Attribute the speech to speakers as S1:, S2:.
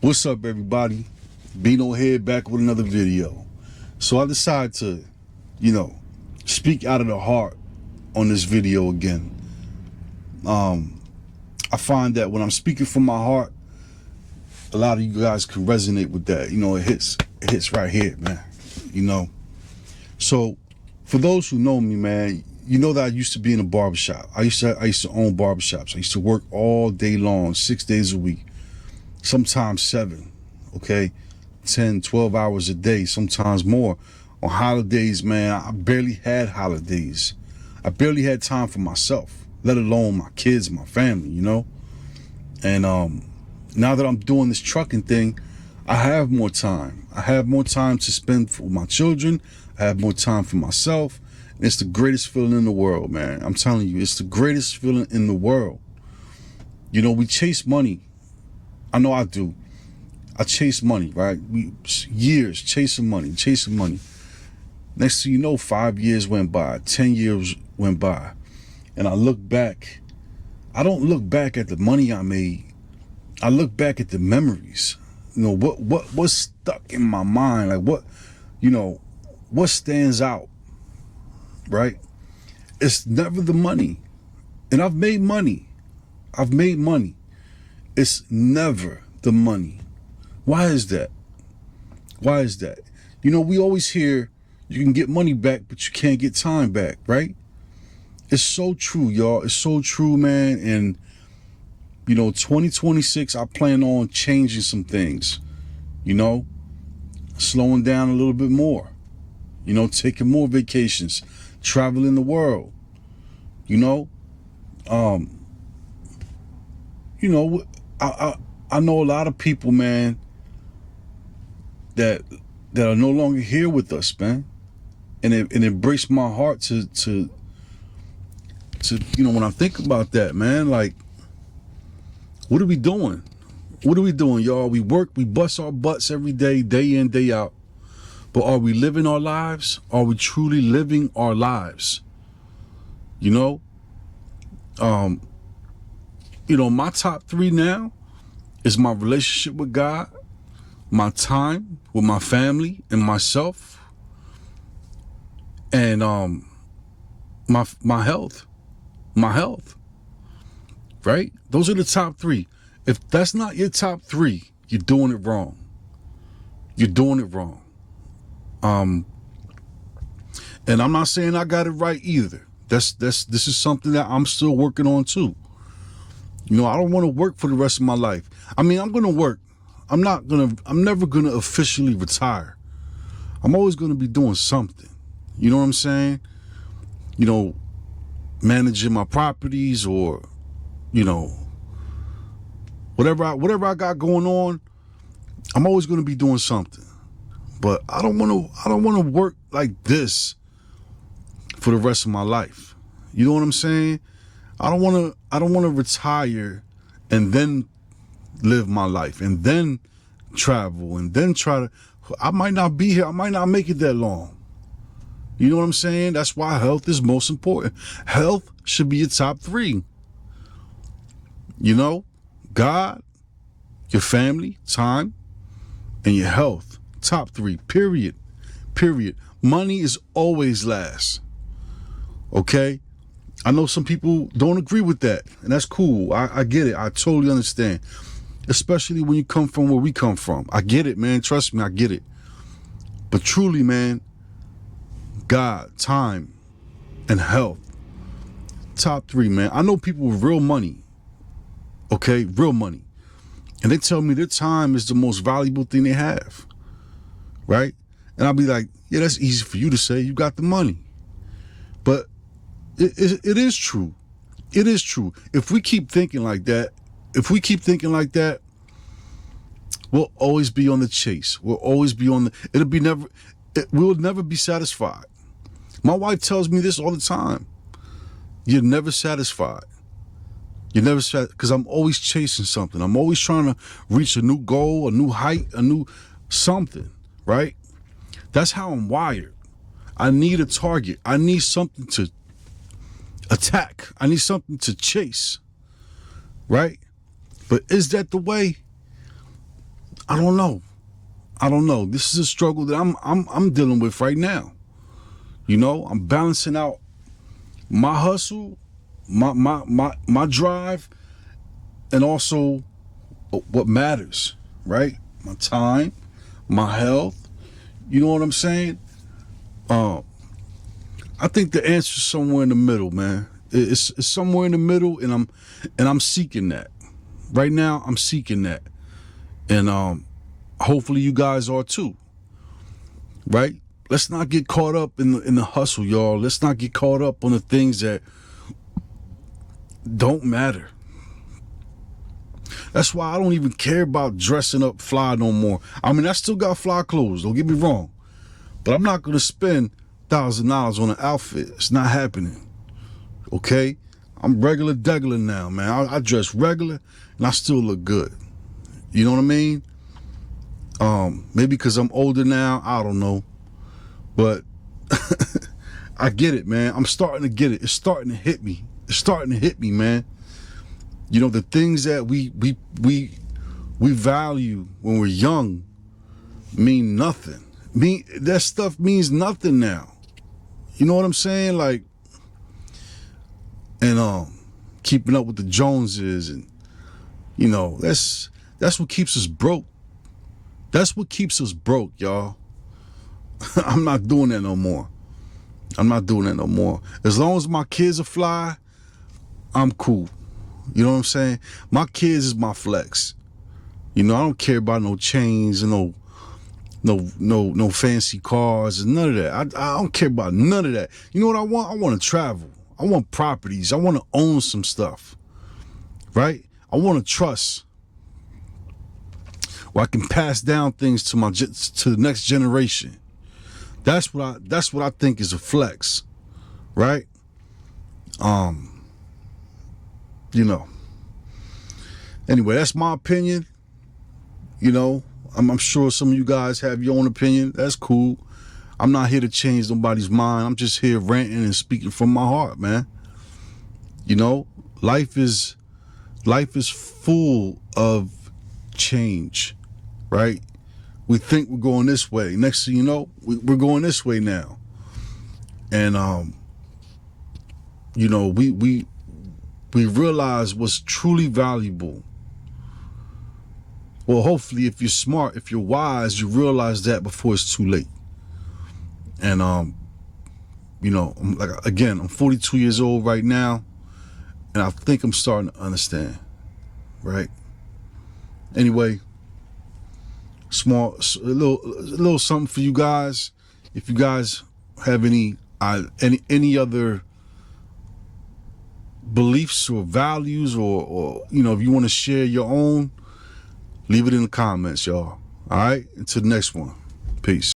S1: What's up, everybody? Bino here, back with another video. So I decided to, speak out of the heart on this video again. I find that when I'm speaking from my heart, a lot of you guys can resonate with that. It hits right here, man. So for those who know me, man, you know that I used to be in a barbershop. I used to own barbershops. I used to work all day long, 6 days a week, sometimes 7, okay? 10, 12 hours a day, sometimes more. On holidays, man, I barely had holidays. I barely had time for myself, let alone my kids, my family, And now that I'm doing this trucking thing, I have more time. I have more time to spend with my children. I have more time for myself. And it's the greatest feeling in the world, man. I'm telling you, it's the greatest feeling in the world. We chase money. I know I do. I chase money, right? Years chasing money. Next thing you know, 5 years went by, 10 years went by. And I look back. I don't look back at the money I made. I look back at the memories. What's stuck in my mind? Like what stands out, right? It's never the money. And I've made money. It's never the money. Why is that? We always hear you can get money back, but you can't get time back, right? It's so true, y'all. It's so true, man. And 2026, I plan on changing some things, slowing down a little bit more, taking more vacations, traveling the world, I know a lot of people, man, that are no longer here with us, man. And it breaks my heart to when I think about that, man, like, what are we doing? Y'all? We work, we bust our butts every day, day in, day out. But are we living our lives? Are we truly living our lives? My top 3 now is my relationship with God, my time with my family and myself, and my health. Right? Those are the top 3. If that's not your top 3, you're doing it wrong. And I'm not saying I got it right either. This is something that I'm still working on too. I don't want to work for the rest of my life. I mean, I'm going to work. I'm never going to officially retire. I'm always going to be doing something. You know what I'm saying? Managing my properties or, whatever I got going on, I'm always going to be doing something. But I don't want to work like this for the rest of my life. You know what I'm saying? I don't want to retire and then live my life and then travel and then I might not be here. I might not make it that long. You know what I'm saying? That's why health is most important. Health should be your top 3. God, your family, time, and your health. Top 3, period. Money is always last. Okay? I know some people don't agree with that, and that's cool. I get it. I totally understand. Especially when you come from where we come from. I get it, man. Trust me, I get it. But truly, man, God, time, and health. Top 3, man. I know people with real money. Okay? Real money. And they tell me their time is the most valuable thing they have. Right? And I'll be like, yeah, that's easy for you to say. You got the money. But it is true. It is true. If we keep thinking like that, we'll always be on the chase. We'll always be on we'll never be satisfied. My wife tells me this all the time. You're never satisfied. Because I'm always chasing something. I'm always trying to reach a new goal, a new height, a new something, right? That's how I'm wired. I need a target. I need something to attack. I need something to chase, right? But is that the way? I don't know. I don't know. This is a struggle that I'm dealing with right now. You know, I'm balancing out my hustle, my drive, and also what matters, right? My time, my health. You know what I'm saying? I think the answer is somewhere in the middle, man. It's somewhere in the middle, and I'm seeking that. Right now, I'm seeking that, and hopefully you guys are too. Right? Let's not get caught up in the hustle, y'all. Let's not get caught up on the things that don't matter. That's why I don't even care about dressing up fly no more. I mean, I still got fly clothes, don't get me wrong. But I'm not going to spend $1,000 on an outfit. It's not happening. Okay? I'm regular degular now, man. I dress regular and I still look good. You know what I mean? Maybe because I'm older now, I don't know. But I get it, man. I'm starting to get it. It's starting to hit me. It's starting to hit me, man. You know, the things that we value when we're young mean nothing. That stuff means nothing now. You know what I'm saying? Like, and keeping up with the Joneses, and you know, that's what keeps us broke. That's what keeps us broke, y'all. I'm not doing that no more. I'm not doing that no more. As long as my kids are fly, I'm cool. You know what I'm saying? My kids is my flex. You know, I don't care about no chains and no fancy cars and none of that. I don't care about none of that. You know what I want? I want to travel. I want properties. I want to own some stuff. Right? I want to trust, where I can pass down things to the next generation. That's what I think is a flex, right? You know. Anyway, that's my opinion. You know, I'm sure some of you guys have your own opinion. That's cool. I'm not here to change nobody's mind. I'm just here ranting and speaking from my heart, man. You know, life is full of change, right? We think we're going this way. Next thing you know, we're going this way now. And you know, we realize what's truly valuable. Well, hopefully, if you're smart, if you're wise, you realize that before it's too late. And you know, I'm 42 years old right now, and I think I'm starting to understand. Right? Anyway, a little something for you guys. If you guys have any other beliefs or values, or you know, if you want to share your own, leave it in the comments, y'all. All right? Until the next one. Peace.